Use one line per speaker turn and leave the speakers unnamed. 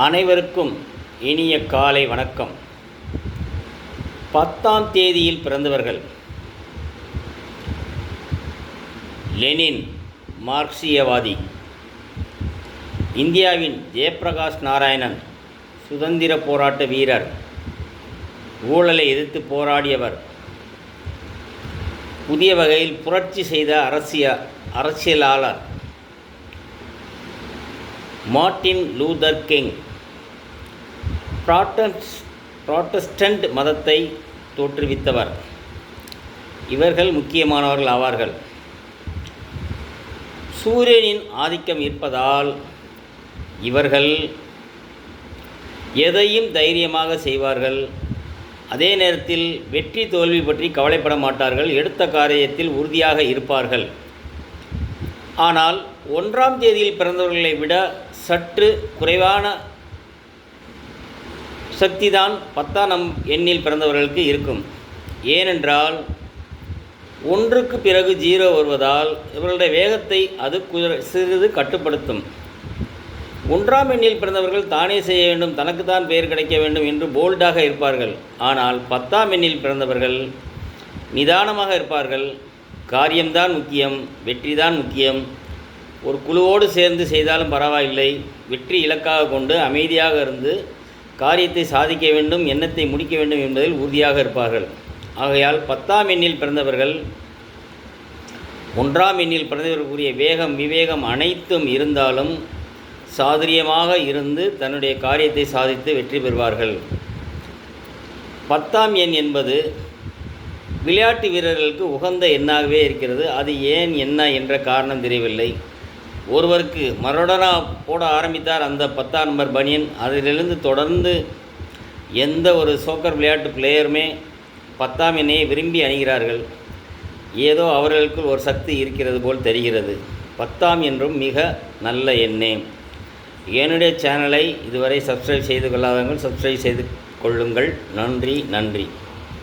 அனைவருக்கும் இனிய காலை வணக்கம். 10ஆம் தேதியில் பிறந்தவர்கள்: லெனின், மார்க்சியவாதி. இந்தியாவின் ஜெயப்பிரகாஷ் நாராயணன், சுதந்திர போராட்ட வீரர், ஊழலை எதிர்த்து போராடியவர், புதிய வகையில் புரட்சி செய்த அரசியலாளர். மார்ட்டின் லூதர் கிங், புராட்டஸ்டன்ட் மதத்தை தோற்றுவித்தவர். இவர்கள் முக்கியமானவர்கள் ஆவார்கள். சூரியனின் ஆதிக்கம் இருப்பதால் இவர்கள் எதையும் தைரியமாக செய்வார்கள். அதே நேரத்தில் வெற்றி தோல்வி பற்றி கவலைப்பட மாட்டார்கள். எடுத்த காரியத்தில் உறுதியாக இருப்பார்கள். ஆனால் 1ஆம் தேதியில் பிறந்தவர்களை விட சற்று குறைவான சக்திதான் 10ஆம் எண்ணில் பிறந்தவர்களுக்கு இருக்கும். ஏனென்றால் 1க்கு பிறகு 0 வருவதால் இவர்களுடைய வேகத்தை அது சிறிது கட்டுப்படுத்தும். 1ஆம் எண்ணில் பிறந்தவர்கள் தானே செய்ய வேண்டும், தனக்குத்தான் பெயர் கிடைக்க வேண்டும் என்று போல்டாக இருப்பார்கள். ஆனால் 10ஆம் எண்ணில் பிறந்தவர்கள் நிதானமாக இருப்பார்கள். காரியம்தான் முக்கியம், வெற்றிதான் முக்கியம். ஒரு குழுவோடு சேர்ந்து செய்தாலும் பரவாயில்லை. வெற்றி இலக்காக கொண்டு அமைதியாக இருந்து காரியத்தை சாதிக்க வேண்டும், எண்ணத்தை முடிக்க வேண்டும் என்பதில் உறுதியாக இருப்பார்கள். ஆகையால் 10ஆம் எண்ணில் பிறந்தவர்கள் 1ஆம் எண்ணில் பிறந்தவர்களுக்குரிய வேகம், விவேகம் அனைத்தும் இருந்தாலும் சாதுரியமாக இருந்து தன்னுடைய காரியத்தை சாதித்து வெற்றி பெறுவார்கள். 10ஆம் எண் என்பது விளையாட்டு வீரர்களுக்கு உகந்த எண்ணாகவே இருக்கிறது. அது ஏன் என்ன என்ற காரணம் தெரியவில்லை. ஒருவருக்கு மரடோனா போட ஆரம்பித்தார் அந்த 10ஆம் நம்பர் பனியன். அதிலிருந்து தொடர்ந்து எந்த ஒரு சோக்கர் விளையாட்டு பிளேயருமே 10ஆம் எண்ணையை விரும்பி அணிகிறார்கள். ஏதோ அவர்களுக்குள் ஒரு சக்தி இருக்கிறது போல் தெரிகிறது. 10ஆம் என்றும் மிக நல்ல எண்ணே. என்னுடைய சேனலை இதுவரை சப்ஸ்கிரைப் செய்து கொள்ளாதவர்கள் சப்ஸ்கிரைப் செய்து கொள்ளுங்கள். நன்றி.